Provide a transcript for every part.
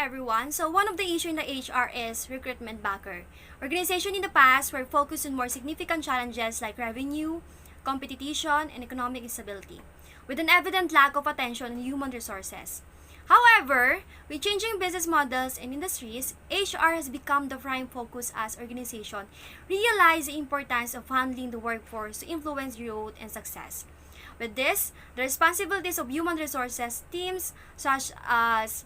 everyone. So one of the issues in the HR is recruitment backer. Organizations in the past were focused on more significant challenges like revenue, competition, and economic instability, with an evident lack of attention on human resources. However, with changing business models and industries, HR has become the prime focus as organizations realize the importance of handling the workforce to influence growth and success. With this, the responsibilities of human resources teams such as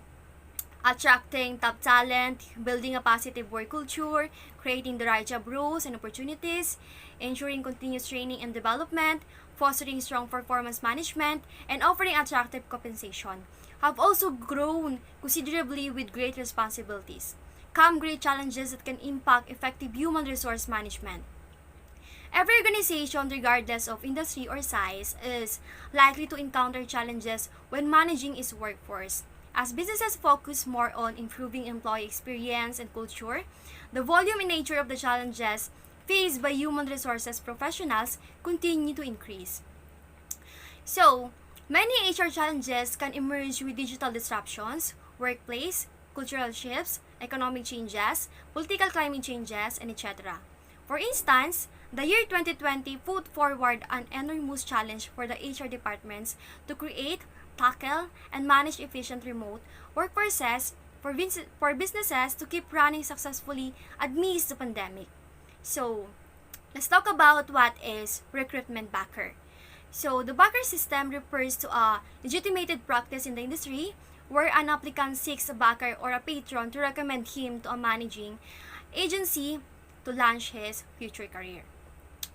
attracting top talent, building a positive work culture, creating the right job roles and opportunities, ensuring continuous training and development, fostering strong performance management, and offering attractive compensation, have also grown considerably with great responsibilities. Come great challenges that can impact effective human resource management. Every organization, regardless of industry or size, is likely to encounter challenges when managing its workforce. As businesses focus more on improving employee experience and culture, the volume and nature of the challenges faced by human resources professionals continue to increase. So, many HR challenges can emerge with digital disruptions, workplace, cultural shifts, economic changes, political climate changes, and etc. For instance, the year 2020 put forward an enormous challenge for the HR departments to create, tackle, and manage efficient remote workforces for businesses to keep running successfully amidst the pandemic. So, let's talk about what is recruitment backer. So, the backer system refers to a legitimated practice in the industry where an applicant seeks a backer or a patron to recommend him to a managing agency to launch his future career.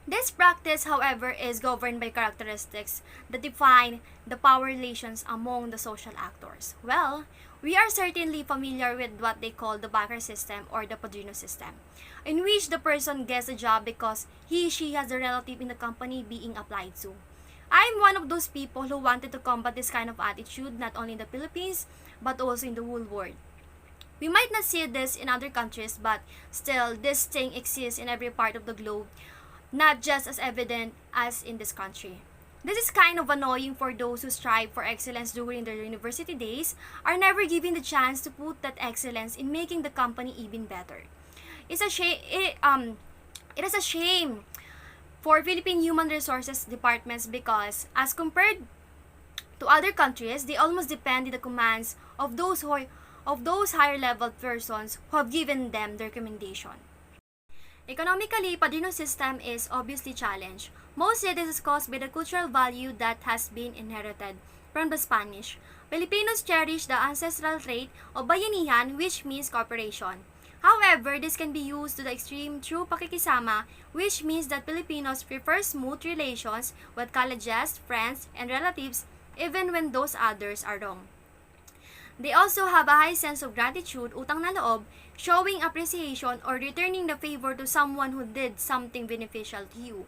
This practice, however, is governed by characteristics that define the power relations among the social actors. Well, we are certainly familiar with what they call the backer system or the padrino system, in which the person gets a job because she has a relative in the company being applied to. I'm one of those people who wanted to combat this kind of attitude not only in the Philippines, but also in the whole world. We might not see this in other countries, but still, this thing exists in every part of the globe, not just as evident as in this country. This is kind of annoying for those who strive for excellence during their university days, are never given the chance to put that excellence in making the company even better. It's a shame. It is a shame for Philippine human resources departments because, as compared to other countries, they almost depend on the commands of those higher level persons who have given them the recommendation. Economically, Padrino system is obviously challenged. Mostly this is caused by the cultural value that has been inherited from the Spanish. Filipinos cherish the ancestral trait of bayanihan, which means cooperation. However, this can be used to the extreme through pakikisama, which means that Filipinos prefer smooth relations with colleagues, friends, and relatives even when those others are wrong. They also have a high sense of gratitude, utang na loob, showing appreciation or returning the favor to someone who did something beneficial to you.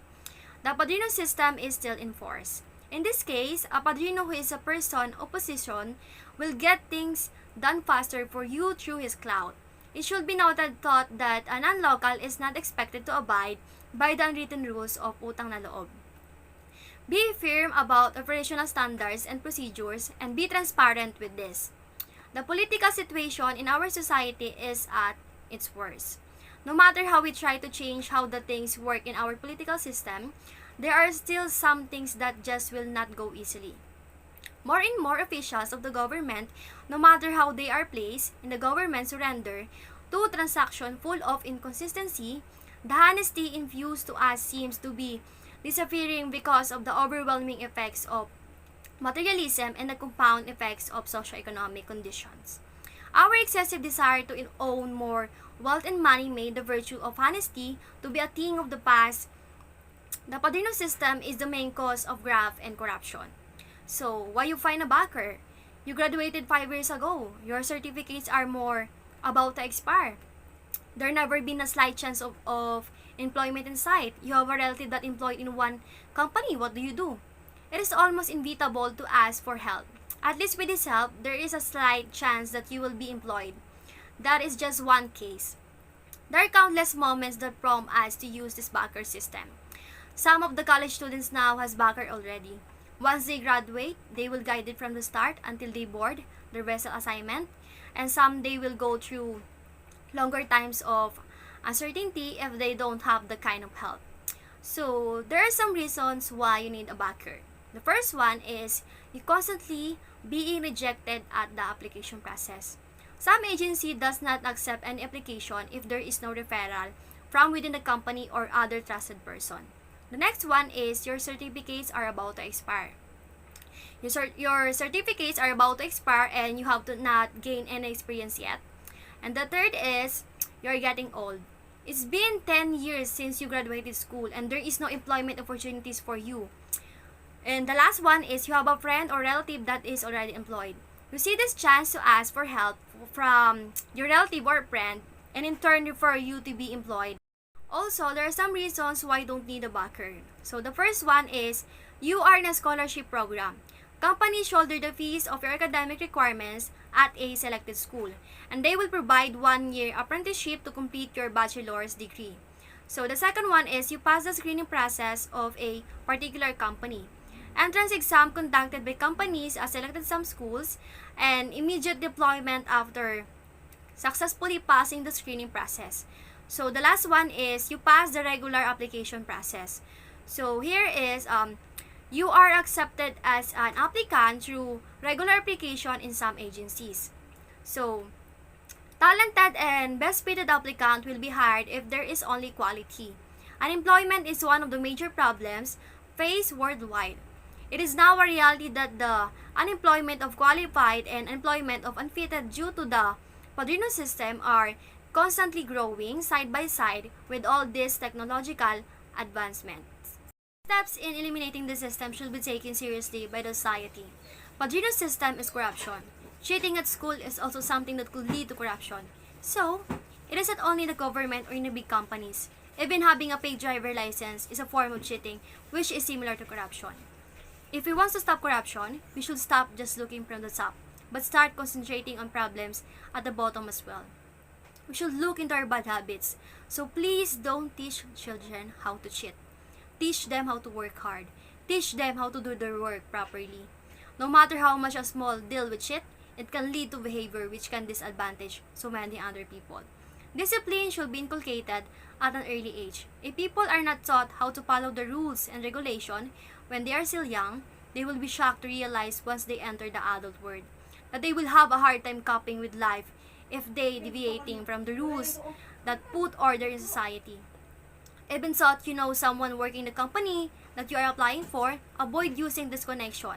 The padrino system is still in force. In this case, a padrino who is a person of position will get things done faster for you through his clout. It should be noted thought that a non-local is not expected to abide by the unwritten rules of utang na loob. Be firm about operational standards and procedures and be transparent with this. The political situation in our society is at its worst. No matter how we try to change how the things work in our political system, there are still some things that just will not go easily. More and more officials of the government, no matter how they are placed in the government, surrender to transaction full of inconsistency. The honesty infused to us seems to be disappearing because of the overwhelming effects of materialism and the compound effects of socioeconomic conditions. Our excessive desire to own more wealth and money made the virtue of honesty to be a thing of the past. The padrino system is the main cause of graft and corruption. So, why you find a backer? You graduated 5 years ago. Your certificates are more about to expire. There never been a slight chance of employment in sight. You have a relative that employed in one company. What do? It is almost inevitable to ask for help. At least with this help, there is a slight chance that you will be employed. That is just one case. There are countless moments that prompt us to use this backer system. Some of the college students now has backer already. Once they graduate, they will guide it from the start until they board their vessel assignment. and some they will go through longer times of uncertainty if they don't have the kind of help. So there are some reasons why you need a backer. The first one is you constantly being rejected at the application process. Some agency does not accept an application if there is no referral from within the company or other trusted person. The next one is your certificates are about to expire. Your certificates are about to expire and you have to not gain any experience yet. And the third is you're getting old. It's been 10 years since you graduated school and there is no employment opportunities for you. And the last one is you have a friend or relative that is already employed. You see this chance to ask for help from your relative or friend and in turn refer you to be employed. Also, there are some reasons why you don't need a backer. So the first one is you are in a scholarship program. Companies shoulder the fees of your academic requirements at a selected school, and they will provide 1-year apprenticeship to complete your bachelor's degree. So the second one is you pass the screening process of a particular company. Entrance exam conducted by companies are selected some schools and immediate deployment after successfully passing the screening process. So the last one is you pass the regular application process. So here is you are accepted as an applicant through regular application in some agencies. So talented and best fitted applicant will be hired if there is only quality. Unemployment is one of the major problems faced worldwide. It is now a reality that the unemployment of qualified and employment of unfitted due to the Padrino system are constantly growing side by side with all these technological advancements. Steps in eliminating the system should be taken seriously by the society. Padrino system is corruption. Cheating at school is also something that could lead to corruption. So, it is not only the government or in the big companies. Even having a paid driver license is a form of cheating, which is similar to corruption. If we want to stop corruption, we should stop just looking from the top, but start concentrating on problems at the bottom as well. We should look into our bad habits. So please don't teach children how to cheat. Teach them how to work hard. Teach them how to do their work properly. No matter how much a small deal with cheat, it can lead to behavior which can disadvantage so many other people. Discipline should be inculcated at an early age. If people are not taught how to follow the rules and regulation when they are still young, they will be shocked to realize once they enter the adult world that they will have a hard time coping with life if they deviating from the rules that put order in society. Even thought you know someone working in the company that you are applying for, avoid using this connection.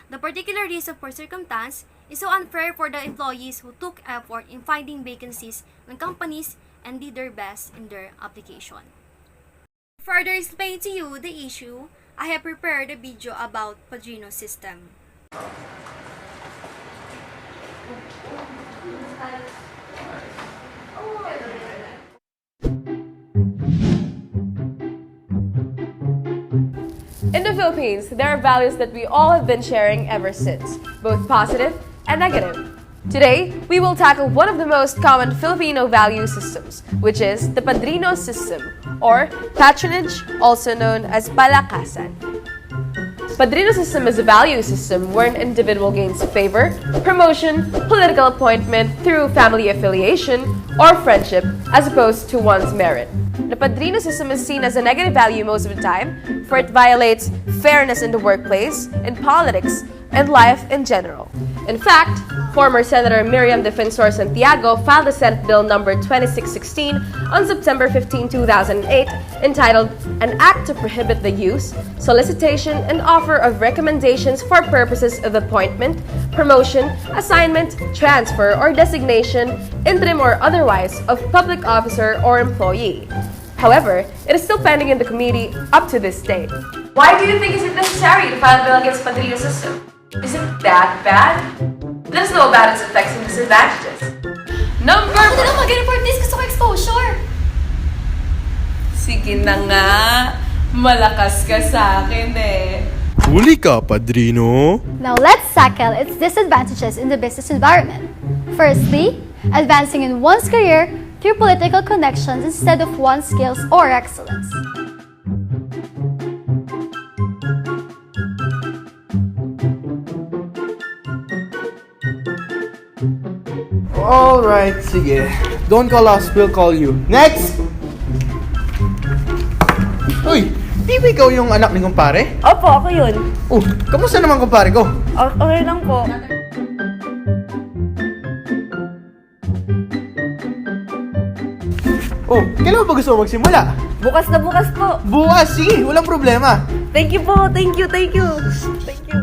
The particular reason for circumstance is so unfair for the employees who took effort in finding vacancies in companies and did their best in their application. To further explain to you the issue, I have prepared a video about Padrino system. In the Philippines, there are values that we all have been sharing ever since, both positive and negative. Today, we will tackle one of the most common Filipino value systems, which is the Padrino system, or patronage, also known as palakasan. Padrino system is a value system where an individual gains favor, promotion, political appointment through family affiliation or friendship as opposed to one's merit. The Padrino system is seen as a negative value most of the time, for it violates fairness in the workplace, in politics, and life in general. In fact, former Senator Miriam Defensor Santiago filed the Senate Bill number 2616 on September 15, 2008, entitled An Act to Prohibit the Use, Solicitation, and Offer of Recommendations for Purposes of Appointment, Promotion, Assignment, Transfer, or Designation, interim or otherwise, of public officer or employee. However, it is still pending in the committee up to this date. Why do you think it is necessary to file a bill against Padrino system? Is it that bad? Let us know about its effects and disadvantages. Number 1. Ano na mag-report this? Gusto ko exposure. Sige na nga. Malakas ka sa akin eh. Huli ka, Padrino! Now let's tackle its disadvantages in the business environment. Firstly, advancing in one's career through political connections instead of one's skills or excellence. alright, sige. Don't call us, we'll call you. Next! Uy, di ba ikaw yung anak ni kumpare? Opo, ako yun. Kamusta naman kumpare ko? Okay lang po. Kailan ba gusto mo magsimula? Bukas na bukas po. Bukas, sige, walang problema. Thank you po. Thank you. Thank you.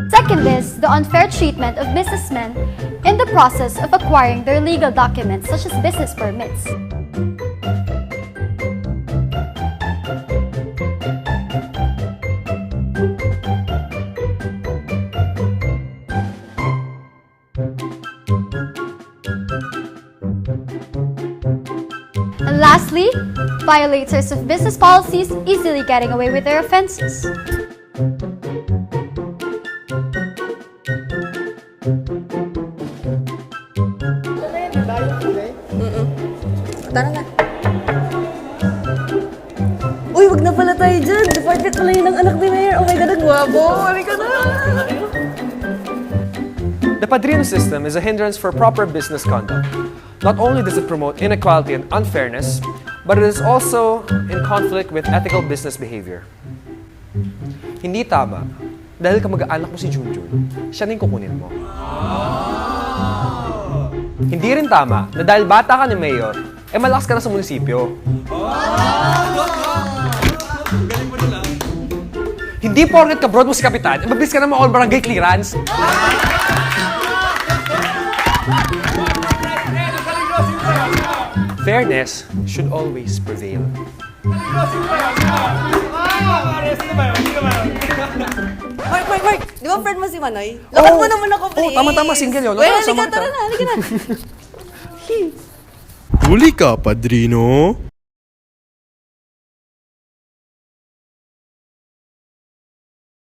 Second is the unfair treatment of businessmen in the process of acquiring their legal documents such as business permits. And lastly, violators of business policies easily getting away with their offenses. Tara na. Uy, wag na pala tayo dyan. Department pala yun ng anak ni Mayor. Oh my God, ang guwapo. Halika na. The Padrino system is a hindrance for proper business conduct. Not only does it promote inequality and unfairness, but it is also in conflict with ethical business behavior. Hindi tama. Dahil kamag-anak mo si Junjun, siya na yung kukunin mo. Hindi rin tama na dahil bata ka ni Mayor, malakas ka na sa munisipyo. Hindi porket ka-broad mo si Kapitan, mabilis ka na mga all-barangay clearance. Fairness should always prevail. Mark! Di ba friend mo si Manoy? Lakad mo naman ako, please. Tama-tama, single yun. Uy, halika, tara na, halika na. Huli ka, Padrino.